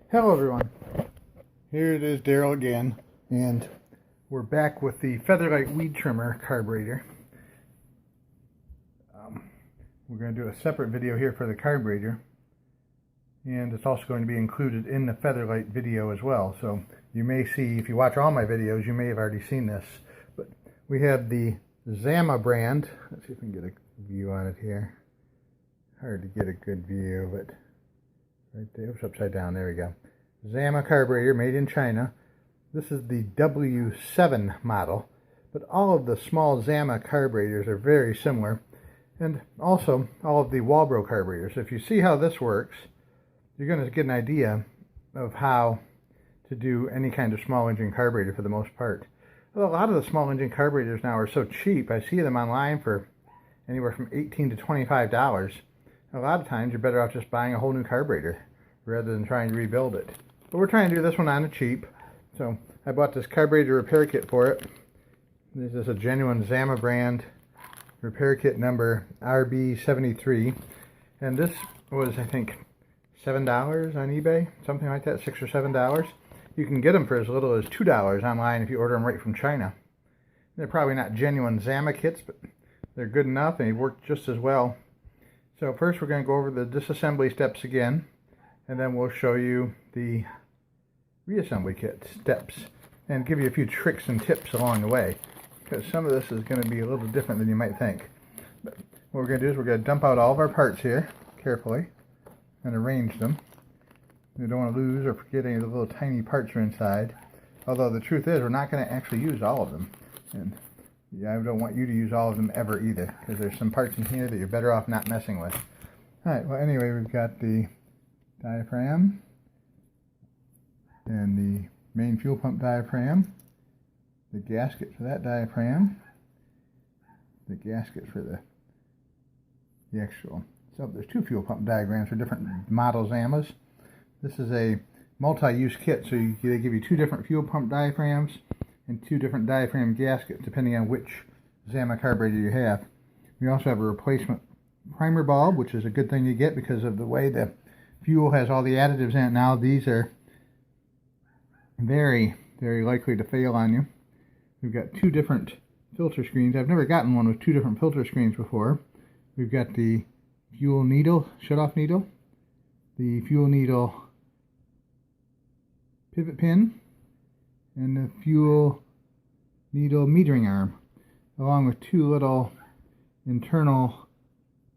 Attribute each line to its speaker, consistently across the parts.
Speaker 1: Hello everyone, here it is Daryl again, and we're back with the Featherlight Weed Trimmer carburetor. We're going to do a separate video here for the carburetor, and it's also going to be included in the Featherlight video as well. So you may see, if you watch all my videos, you may have already seen this, but we have the Zama brand. Let's see if we can get a view on it here. Hard to get a good view, but right there, it's upside down, there we go. Zama carburetor, made in China. This is the W7 model, but all of the small Zama carburetors are very similar, and also all of the Walbro carburetors. If you see how this works, you're going to get an idea of how to do any kind of small engine carburetor for the most part. Well, a lot of the small engine carburetors now are so cheap. I see them online for anywhere from $18 to $25. A lot of times you're better off just buying a whole new carburetor rather than trying to rebuild it. But we're trying to do this one on the cheap. So I bought this carburetor repair kit for it. This is a genuine Zama brand repair kit number RB73. And this was, I think, $7 on eBay, something like that, $6 or $7. You can get them for as little as $2 online if you order them right from China. They're probably not genuine Zama kits, but they're good enough and they work just as well. So first we're going to go over the disassembly steps again, and then we'll show you the reassembly kit steps and give you a few tricks and tips along the way, because some of this is going to be a little different than you might think. But what we're going to do is we're going to dump out all of our parts here carefully and arrange them. We don't want to lose or forget any of the little tiny parts are inside, although the truth is we're not going to actually use all of them. And yeah, I don't want you to use all of them ever either, because there's some parts in here that you're better off not messing with. Alright, well anyway, we've got the diaphragm and the main fuel pump diaphragm, the gasket for that diaphragm, the gasket for the actual. So there's two fuel pump diagrams for different model Zamas. This is a multi-use kit, so they give you two different fuel pump diaphragms and two different diaphragm gaskets depending on which Zama carburetor you have. We also have a replacement primer bulb, which is a good thing to get because of the way the fuel has all the additives in it now. These are very, very likely to fail on you. We've got two different filter screens. I've never gotten one with two different filter screens before. We've got the fuel needle, shutoff needle, the fuel needle pivot pin, and the fuel needle metering arm, along with two little internal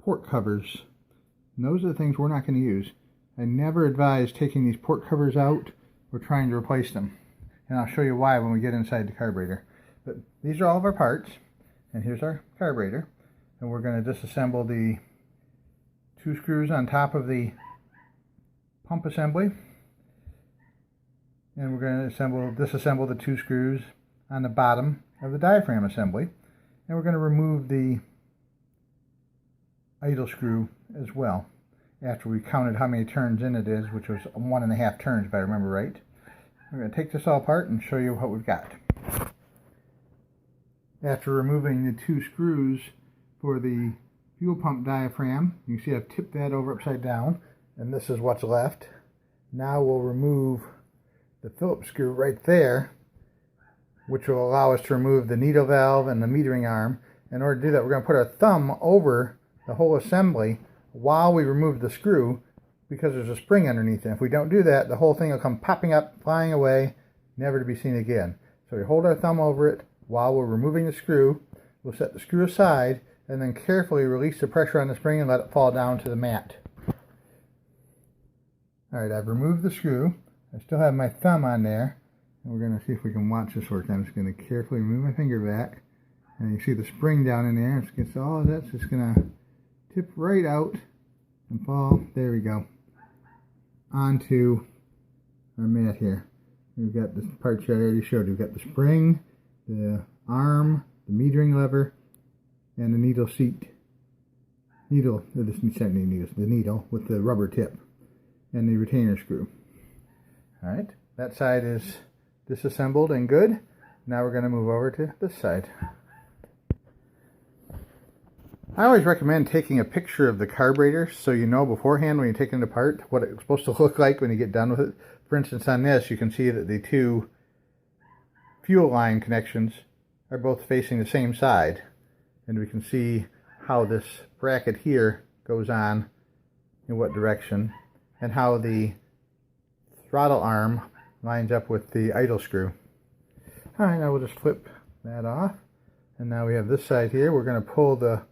Speaker 1: port covers. And those are the things we're not going to use. I never advise taking these port covers out or trying to replace them. And I'll show you why when we get inside the carburetor. But these are all of our parts, and here's our carburetor. And we're going to disassemble the two screws on top of the pump assembly. And we're going to disassemble the two screws on the bottom of the diaphragm assembly. And we're going to remove the idle screw as well, after we counted how many turns in it is, which was 1.5 turns if I remember right. We're going to take this all apart and show you what we've got. After removing the two screws for the fuel pump diaphragm, you can see I've tipped that over upside down, and this is what's left. Now we'll remove the Phillips screw right there, which will allow us to remove the needle valve and the metering arm. In order to do that, we're going to put our thumb over the whole assembly while we remove the screw, because there's a spring underneath it. If we don't do that, the whole thing will come popping up, flying away, never to be seen again. So we hold our thumb over it while we're removing the screw. We'll set the screw aside and then carefully release the pressure on the spring and let it fall down to the mat. Alright, I've removed the screw. I still have my thumb on there, and we're going to see if we can watch this work. I'm just going to carefully move my finger back, and you see the spring down in there. So all of that's just going to tip right out and fall, there we go, onto our mat here. We've got the parts I already showed. We've got the spring, the arm, the metering lever, and the needle seat. The needle with the rubber tip, and the retainer screw. Alright, that side is disassembled and good. Now we're going to move over to this side. I always recommend taking a picture of the carburetor so you know beforehand when you're taking it apart what it's supposed to look like when you get done with it. For instance, on this, you can see that the two fuel line connections are both facing the same side. And we can see how this bracket here goes on in what direction, and how the throttle arm lines up with the idle screw. Alright, now we'll just flip that off. And now we have this side here. We're going to pull the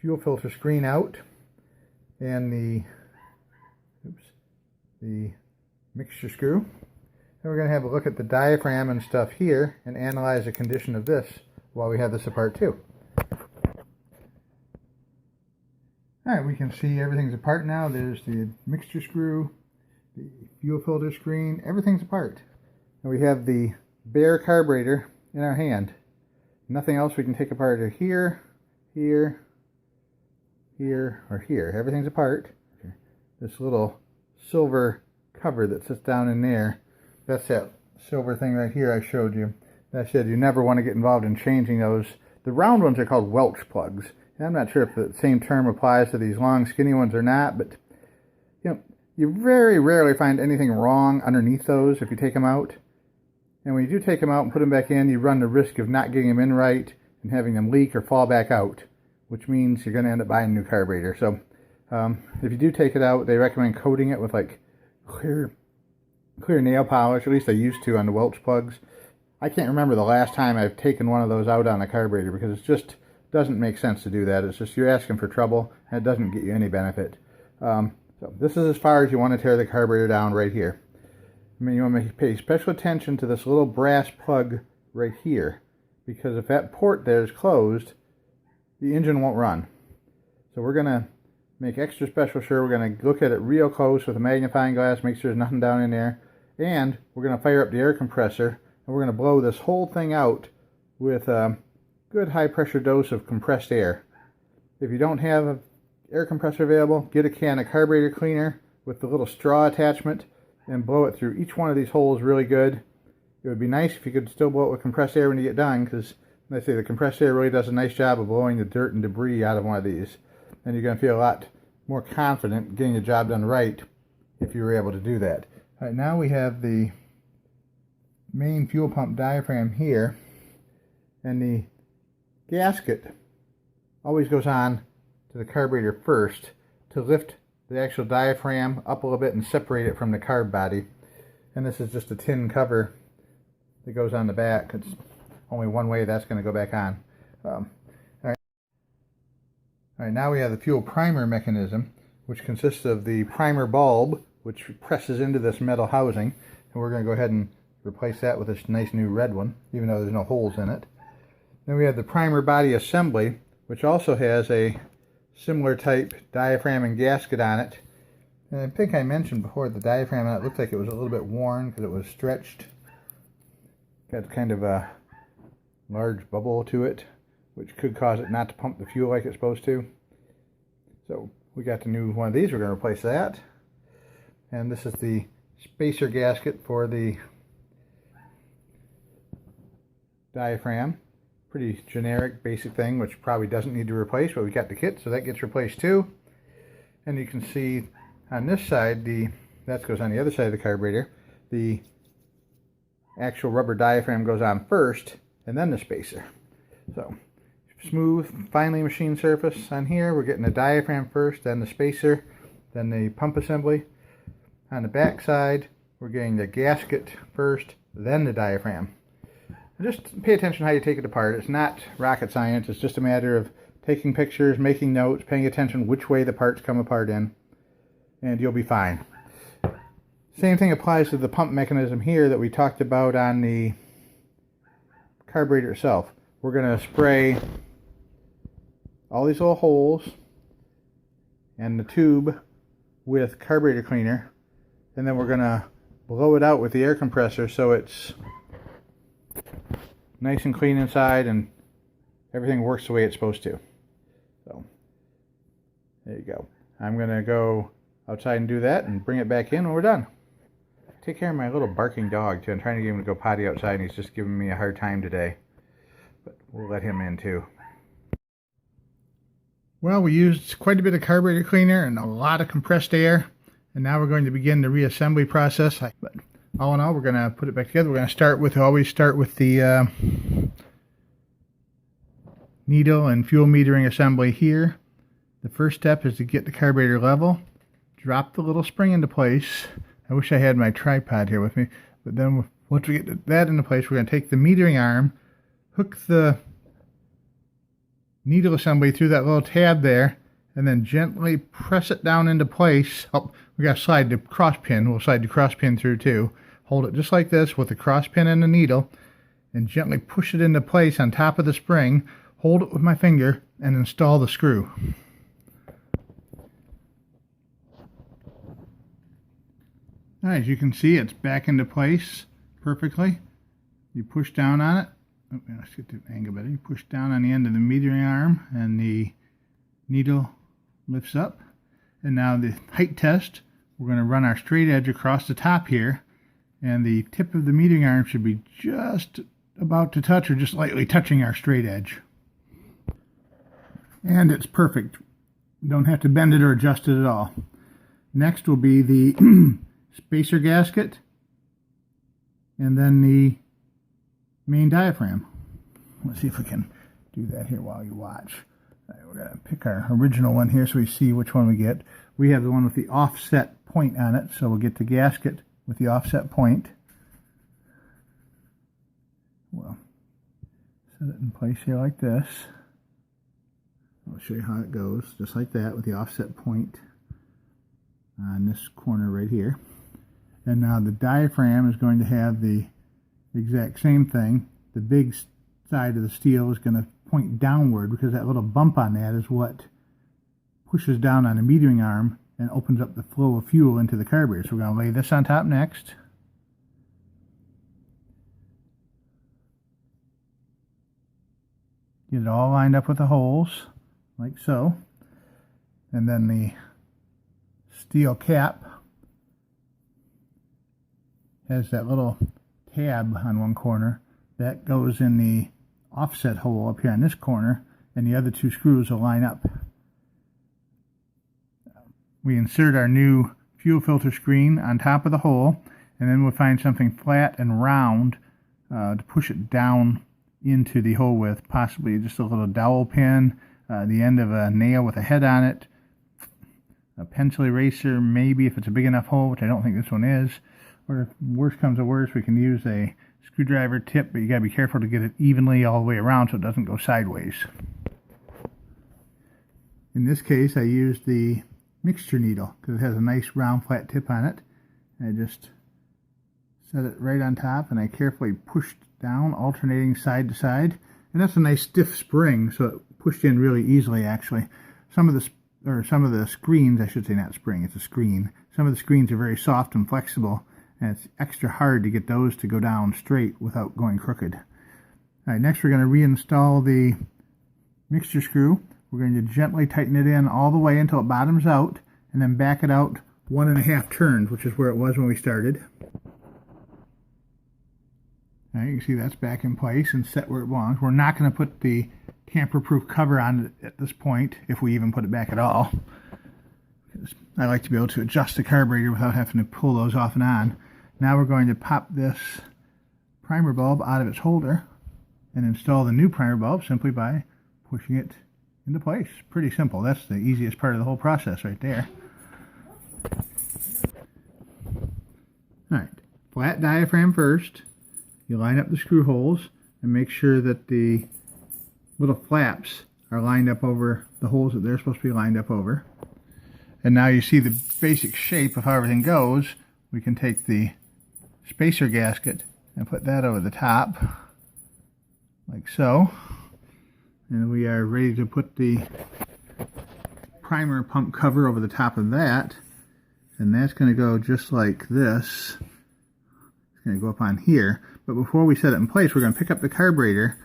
Speaker 1: fuel filter screen out and the mixture screw. And we're going to have a look at the diaphragm and stuff here and analyze the condition of this while we have this apart too. Alright, we can see everything's apart now. There's the mixture screw, the fuel filter screen, everything's apart. And we have the bare carburetor in our hand. Nothing else we can take apart are here, here, here, or here. Everything's apart. This little silver cover that sits down in there, that's that silver thing right here I showed you. That said, you never want to get involved in changing those. The round ones are called Welch plugs. And I'm not sure if the same term applies to these long skinny ones or not, but you very rarely find anything wrong underneath those if you take them out. And when you do take them out and put them back in, you run the risk of not getting them in right and having them leak or fall back out, which means you're going to end up buying a new carburetor. So if you do take it out, they recommend coating it with like clear nail polish. At least I used to on the Welch plugs. I can't remember the last time I've taken one of those out on a carburetor, because it just doesn't make sense to do that. It's just you're asking for trouble, and it doesn't get you any benefit. So this is as far as you want to tear the carburetor down right here. I mean, you want to pay special attention to this little brass plug right here, because if that port there is closed, the engine won't run. So we're going to make extra special sure. We're going to look at it real close with a magnifying glass, make sure there's nothing down in there, and we're going to fire up the air compressor, and we're going to blow this whole thing out with a good high pressure dose of compressed air. If you don't have an air compressor available, get a can of carburetor cleaner with the little straw attachment and blow it through each one of these holes really good. It would be nice if you could still blow it with compressed air when you get done, because let's say the compressed air really does a nice job of blowing the dirt and debris out of one of these. And you're going to feel a lot more confident getting the job done right if you were able to do that. All right, now we have the main fuel pump diaphragm here, and the gasket always goes on to the carburetor first to lift the actual diaphragm up a little bit and separate it from the carb body. And this is just a tin cover that goes on the back. It's only one way that's going to go back on. All right, now we have the fuel primer mechanism, which consists of the primer bulb, which presses into this metal housing. And we're going to go ahead and replace that with this nice new red one, even though there's no holes in it. Then we have the primer body assembly, which also has a similar type diaphragm and gasket on it. And I think I mentioned before the diaphragm on it looked like it was a little bit worn because it was stretched. Got kind of a large bubble to it, which could cause it not to pump the fuel like it's supposed to. So we got the new one of these. We're going to replace that. And this is the spacer gasket for the diaphragm. Pretty generic, basic thing, which probably doesn't need to replace, but we got the kit, so that gets replaced too. And you can see on this side, that goes on the other side of the carburetor. The actual rubber diaphragm goes on first, and then the spacer. So, smooth, finely machined surface on here. We're getting the diaphragm first, then the spacer, then the pump assembly. On the back side, we're getting the gasket first, then the diaphragm. Just pay attention how you take it apart. It's not rocket science. It's just a matter of taking pictures, making notes, paying attention which way the parts come apart in, and you'll be fine. Same thing applies to the pump mechanism here that we talked about on the carburetor itself. We're going to spray all these little holes and the tube with carburetor cleaner, and then we're going to blow it out with the air compressor so it's nice and clean inside and everything works the way it's supposed to. So there you go. I'm going to go outside and do that and bring it back in when we're done. Take care of my little barking dog too. I'm trying to get him to go potty outside and he's just giving me a hard time today. But we'll let him in too. Well, we used quite a bit of carburetor cleaner and a lot of compressed air, and now we're going to begin the reassembly process. But all in all, we're going to put it back together. We're going to always start with the needle and fuel metering assembly here. The first step is to get the carburetor level, drop the little spring into place. I wish I had my tripod here with me, but then once we get that into place, we're going to take the metering arm, hook the needle assembly through that little tab there, and then gently press it down into place. Oh, we got to slide the cross pin. We'll slide the cross pin through too. Hold it just like this with the cross pin and the needle, and gently push it into place on top of the spring. Hold it with my finger and install the screw. As you can see, it's back into place perfectly. You push down on it. Oh, let's get the angle better. You push down on the end of the metering arm and the needle lifts up. And now the height test, we're going to run our straight edge across the top here, and the tip of the metering arm should be just about to touch or just lightly touching our straight edge. And it's perfect. You don't have to bend it or adjust it at all. Next will be the spacer gasket and then the main diaphragm. Let's see if we can do that here while you watch. All right, we're going to pick our original one here so we see which one we get. We have the one with the offset point on it, so we'll get the gasket with the offset point. Well, set it in place here like this. I'll show you how it goes, just like that with the offset point on this corner right here. And now the diaphragm is going to have the exact same thing. The big side of the steel is going to point downward because that little bump on that is what pushes down on the metering arm and opens up the flow of fuel into the carburetor. So we're going to lay this on top next. Get it all lined up with the holes, like so. And then the steel cap has that little tab on one corner that goes in the offset hole up here on this corner, and the other two screws will line up. We insert our new fuel filter screen on top of the hole, and then we'll find something flat and round to push it down into the hole with, possibly just a little dowel pin, the end of a nail with a head on it, a pencil eraser, maybe if it's a big enough hole, which I don't think this one is. Or if worse comes to worse, we can use a screwdriver tip, but you gotta be careful to get it evenly all the way around so it doesn't go sideways. In this case, I used the mixture needle because it has a nice round flat tip on it. I just set it right on top and I carefully pushed down, alternating side to side. And that's a nice stiff spring, so it pushed in really easily actually. Some of the screens, I should say not spring, it's a screen. Some of the screens are very soft and flexible, and it's extra hard to get those to go down straight without going crooked. All right, next we're going to reinstall the mixture screw. We're going to gently tighten it in all the way until it bottoms out, and then back it out 1.5 turns, which is where it was when we started. Now you can see that's back in place and set where it belongs. We're not going to put the tamper-proof cover on it at this point, if we even put it back at all. I like to be able to adjust the carburetor without having to pull those off and on. Now we're going to pop this primer bulb out of its holder and install the new primer bulb simply by pushing it into place. Pretty simple. That's the easiest part of the whole process right there. Alright, flat diaphragm first. You line up the screw holes and make sure that the little flaps are lined up over the holes that they're supposed to be lined up over. And now you see the basic shape of how everything goes. We can take the spacer gasket and put that over the top, like so. And we are ready to put the primer pump cover over the top of that. And that's going to go just like this. It's going to go up on here. But before we set it in place, we're going to pick up the carburetor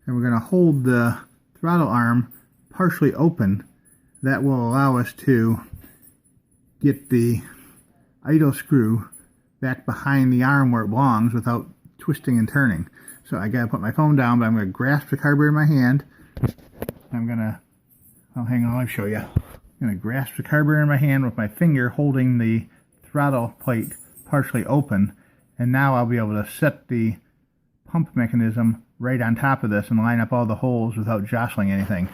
Speaker 1: and we're going to hold the throttle arm partially open. That will allow us to get the idle screw back behind the arm where it belongs without twisting and turning. So I got to put my phone down, but I'm going to grasp the carburetor in my hand. I'm going to Oh, hang on, I'll show you. I'm going to grasp the carburetor in my hand with my finger holding the throttle plate partially open, and now I'll be able to set the pump mechanism right on top of this and line up all the holes without jostling anything.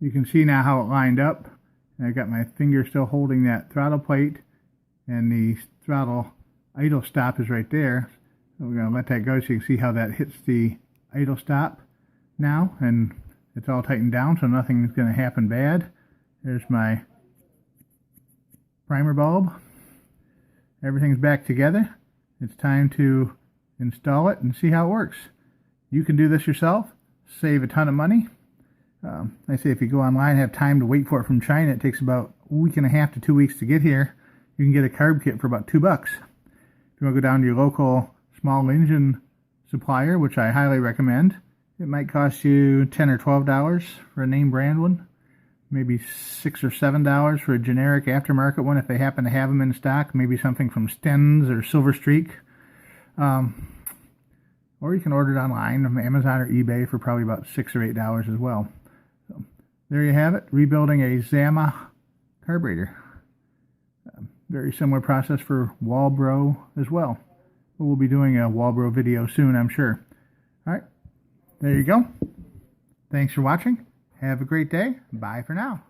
Speaker 1: You can see now how it lined up. I got my finger still holding that throttle plate, and the throttle idle stop is right there. So we're going to let that go so you can see how that hits the idle stop now, and it's all tightened down so nothing's going to happen bad. There's my primer bulb. Everything's back together. It's time to install it and see how it works. You can do this yourself, save a ton of money. I say if you go online and have time to wait for it from China, it takes about a week and a half to 2 weeks to get here. You can get a carb kit for about $2. If you want to go down to your local small engine supplier, which I highly recommend, it might cost you $10 or $12 for a name brand one, maybe $6 or $7 for a generic aftermarket one if they happen to have them in stock, maybe something from Stens or Silver Streak. Or you can order it online from Amazon or eBay for probably about $6 or $8 as well. So there you have it, rebuilding a Zama carburetor. Very similar process for Walbro as well. We'll be doing a Walbro video soon, I'm sure. Alright, there you go. Thanks for watching. Have a great day. Bye for now.